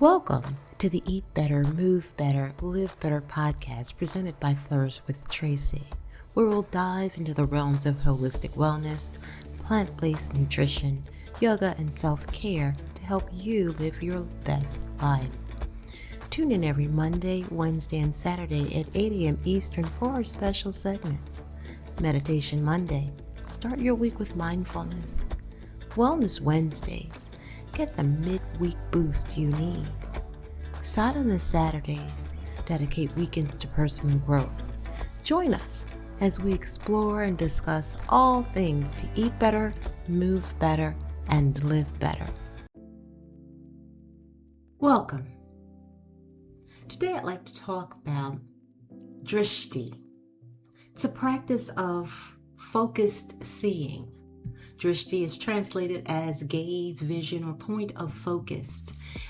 Welcome to the Eat Better, Move Better, Live Better podcast presented by Flourish with Tracy, where we'll dive into the realms of holistic wellness, plant-based nutrition, yoga, and self-care to help you live your best life. Tune in every Monday, Wednesday, and Saturday at 8 a.m. Eastern for our special segments. Meditation Monday. Start your week with mindfulness. Wellness Wednesdays. Get the midweek boost you need. Sadhana Saturdays. Dedicate weekends to personal growth. Join us as we explore and discuss all things to eat better, move better, and live better. Welcome. Today I'd like to talk about Drishti. It's a practice of focused seeing. Drishti is translated as gaze, vision, or point of focus,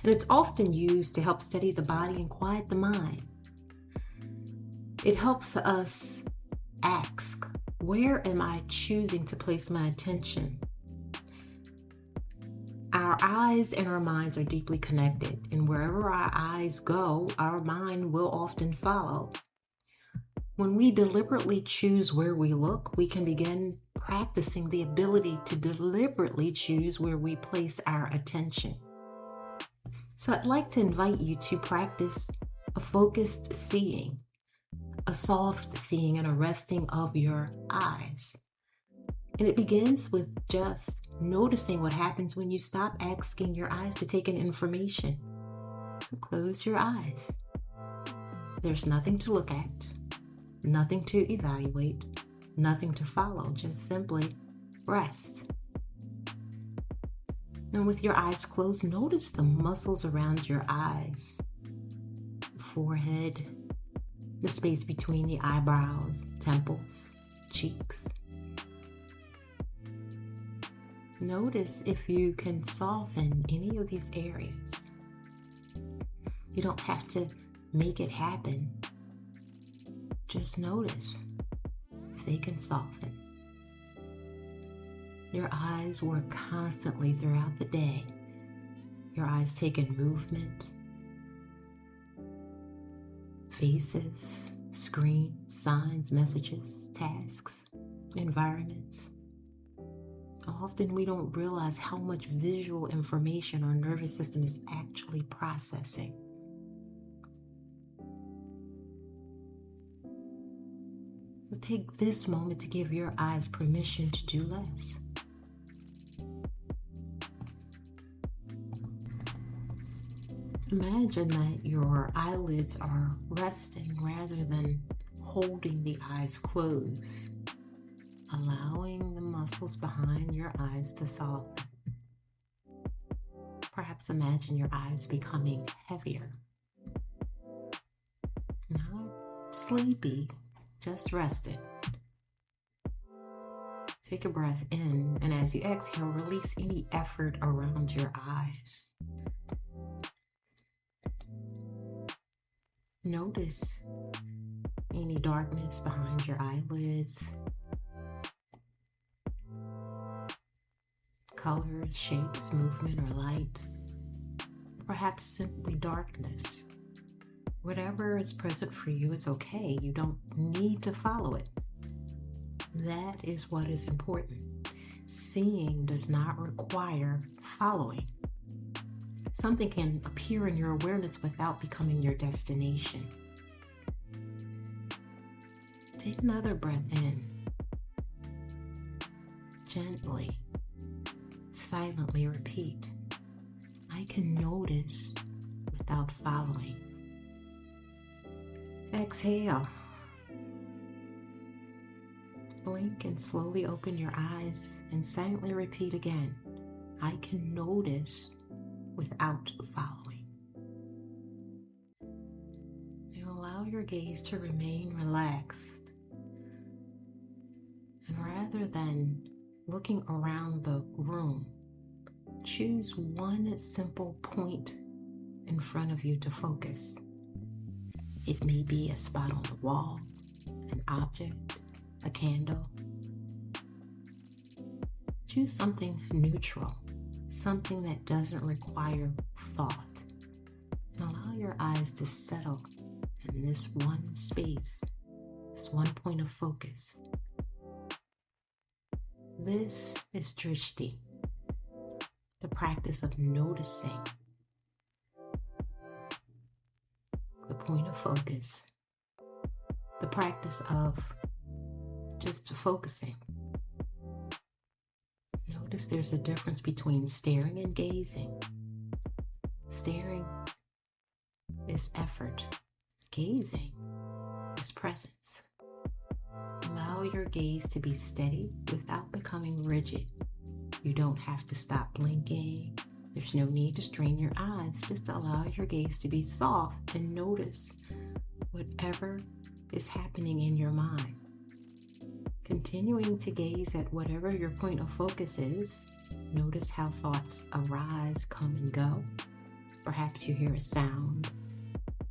and it's often used to help steady the body and quiet the mind. It helps us ask, where am I choosing to place my attention? Our eyes and our minds are deeply connected, and wherever our eyes go, our mind will often follow. When we deliberately choose where we look, we can begin practicing the ability to deliberately choose where we place our attention. So I'd like to invite you to practice a focused seeing, a soft seeing and a resting of your eyes. And it begins with just noticing what happens when you stop asking your eyes to take in information. So close your eyes. There's nothing to look at, nothing to evaluate, nothing to follow, just simply rest. And with your eyes closed, notice the muscles around your eyes, forehead, the space between the eyebrows, temples, cheeks. Notice if you can soften any of these areas. You don't have to make it happen. Just notice if they can soften. Your eyes work constantly throughout the day. Your eyes take in movement, faces, screen, signs, messages, tasks, environments. Often we don't realize how much visual information our nervous system is actually processing. So take this moment to give your eyes permission to do less. Imagine that your eyelids are resting rather than holding the eyes closed, allowing the muscles behind your eyes to soften. Perhaps imagine your eyes becoming heavier. Not sleepy, just rested. Take a breath in, and as you exhale, release any effort around your eyes. Notice any darkness behind your eyelids, colors, shapes, movement, or light, perhaps simply darkness. Whatever is present for you is okay. You don't need to follow it. That is what is important. Seeing does not require following. Something can appear in your awareness without becoming your destination. Take another breath in. Gently, silently repeat, I can notice without following. Exhale. Blink and slowly open your eyes and silently repeat again, I can notice without following. And allow your gaze to remain relaxed. And rather than looking around the room, choose one simple point in front of you to focus. It may be a spot on the wall, an object, a candle. Choose something neutral, something that doesn't require thought. eyes to settle in this one space, this one point of focus. This is Drishti, the practice of noticing the point of focus, the practice of just focusing. Notice there's a difference between staring and gazing. Staring is effort. Gazing is presence. Allow your gaze to be steady without becoming rigid. You don't have to stop blinking. There's no need to strain your eyes. Just allow your gaze to be soft and notice whatever is happening in your mind. Continuing to gaze at whatever your point of focus is, notice how thoughts arise, come, and go. Perhaps you hear a sound.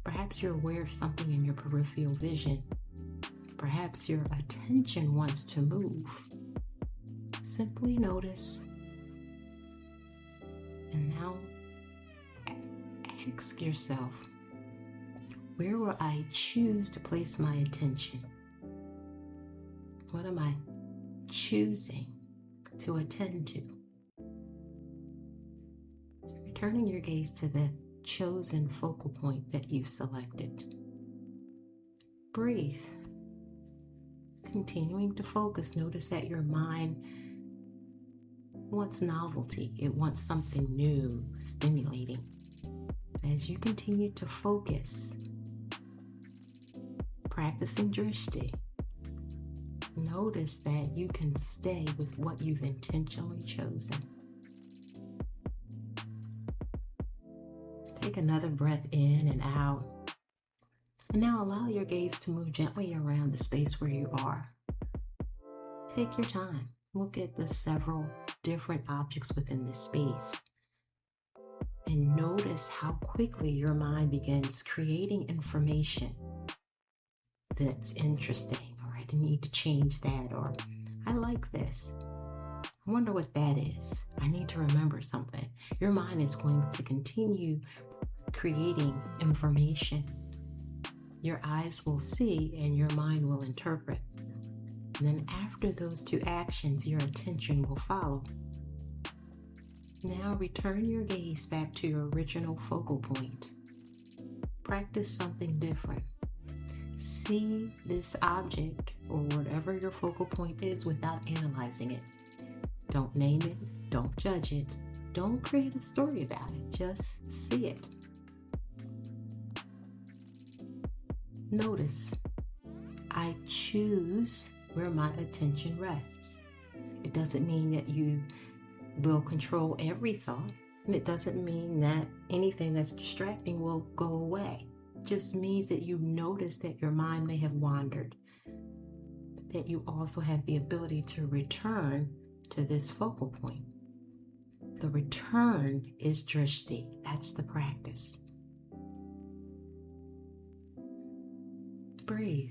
Perhaps you're aware of something in your peripheral vision. Perhaps your attention wants to move. Simply notice. And now ask yourself, where will I choose to place my attention? What am I choosing to attend to? Returning your gaze to the chosen focal point that you've selected. Breathe. Continuing to focus, notice that your mind wants novelty. It wants something new, stimulating. As you continue to focus, practicing Drishti, notice that you can stay with what you've intentionally chosen. Take another breath in and out. And now allow your gaze to move gently around the space where you are. Take your time. Look at the several different objects within this space. And notice how quickly your mind begins creating information that's interesting. Or I need to change that. Or I like this. I wonder what that is. I need to remember something. Your mind is going to continue creating information. Your eyes will see and your mind will interpret. And then after those two actions, your attention will follow. Now return your gaze back to your original focal point. Practice something different. See this object or whatever your focal point is without analyzing it. Don't name it. Don't judge it. Don't create a story about it. Just see it. Notice, I choose where my attention rests. It doesn't mean that you will control every thought, and it doesn't mean that anything that's distracting will go away. It just means that you notice that your mind may have wandered, but that you also have the ability to return to this focal point. The return is Drishti. That's the practice. Breathe.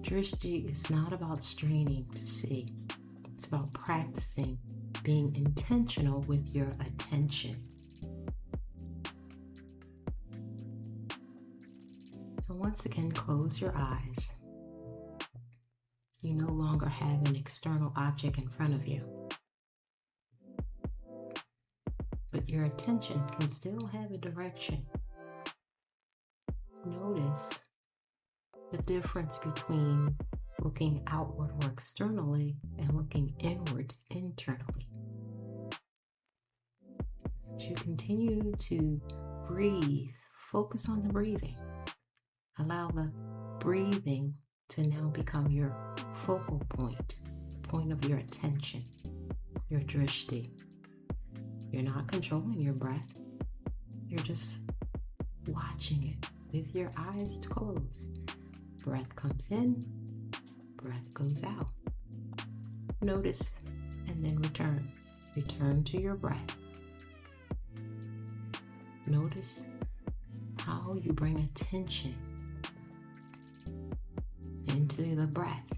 Drishti is not about straining to see. It's about practicing being intentional with your attention. And once again, close your eyes. You no longer have an external object in front of you. But your attention can still have a direction. Notice the difference between looking outward or externally and looking inward internally. As you continue to breathe, focus on the breathing. Allow the breathing to now become your focal point, the point of your attention, your Drishti. You're not controlling your breath. You're just watching it with your eyes closed. Breath comes in, breath goes out. Notice and then return. Return to your breath. Notice how you bring attention into the breath.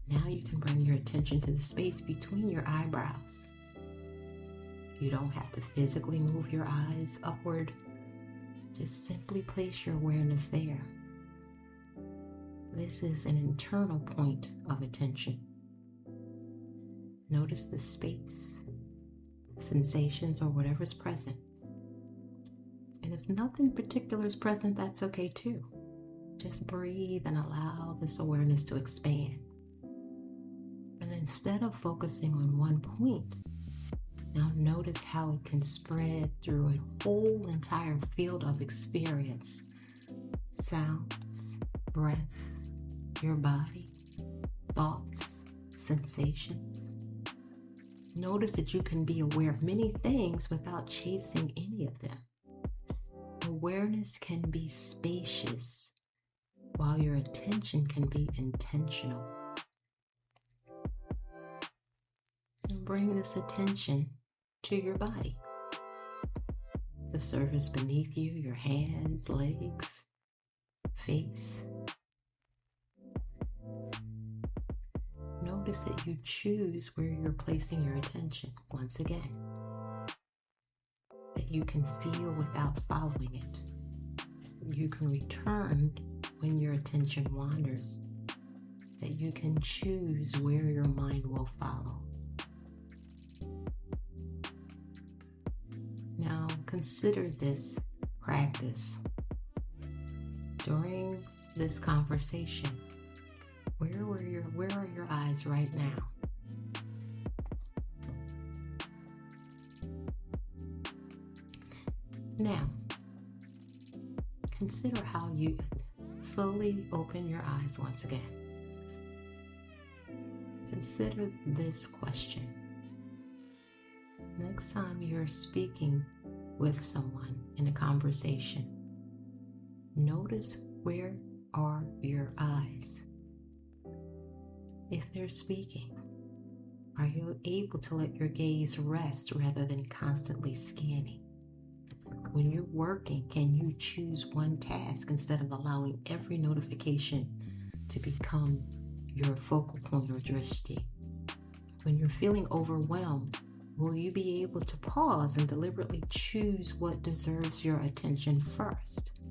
Now you can bring your attention to the space between your eyebrows. You don't have to physically move your eyes upward. Just simply place your awareness there. This is an internal point of attention. Notice the space, sensations, or whatever's present. And if nothing particular is present, that's okay too. Just breathe and allow this awareness to expand. And instead of focusing on one point, now notice how it can spread through a whole entire field of experience. Sounds, breath, your body, thoughts, sensations. Notice that you can be aware of many things without chasing any of them. Awareness can be spacious, while your attention can be intentional. And bring this attention to your body. The surface beneath you, your hands, legs, face. Notice that you choose where you're placing your attention once again. That you can feel without following it. You can return when your attention wanders. That you can choose where your mind will follow. Now consider this practice. During this conversation, where are your eyes right now? Now, consider how you slowly open your eyes once again. Consider this question. Next time you're speaking with someone in a conversation, notice where are your eyes. If they're speaking, are you able to let your gaze rest rather than constantly scanning? When you're working, can you choose one task instead of allowing every notification to become your focal point or drishti? When you're feeling overwhelmed, will you be able to pause and deliberately choose what deserves your attention first?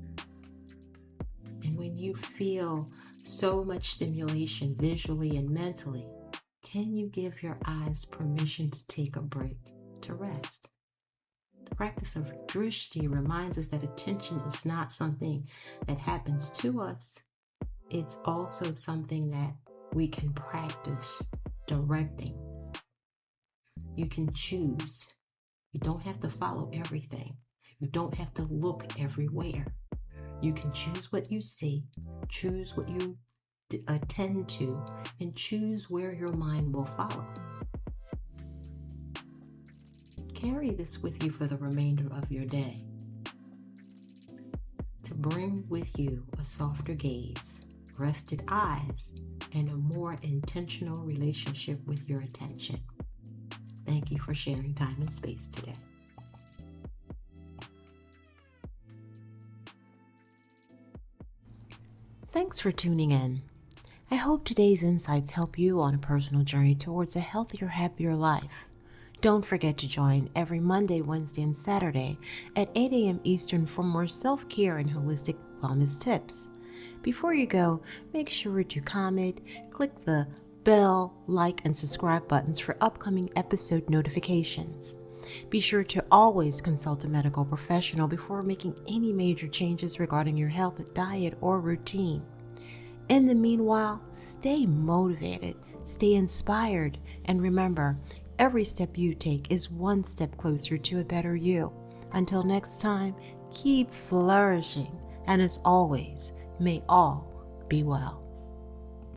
And when you feel so much stimulation visually and mentally, can you give your eyes permission to take a break, to rest? The practice of Drishti reminds us that attention is not something that happens to us. It's also something that we can practice directing. You can choose. You don't have to follow everything. You don't have to look everywhere. You can choose what you see, choose what you attend to, and choose where your mind will follow. Carry this with you for the remainder of your day to bring with you a softer gaze, rested eyes, and a more intentional relationship with your attention. Thank you for sharing time and space today. Thanks for tuning in. I hope today's insights help you on a personal journey towards a healthier, happier life. Don't forget to join every Monday, Wednesday, and Saturday at 8 a.m. Eastern for more self-care and holistic wellness tips. Before you go, make sure to comment, click the bell, like, and subscribe buttons for upcoming episode notifications. Be sure to always consult a medical professional before making any major changes regarding your health, diet, or routine. In the meanwhile, stay motivated, stay inspired, and remember, every step you take is one step closer to a better you. Until next time, keep flourishing, and as always, may all be well.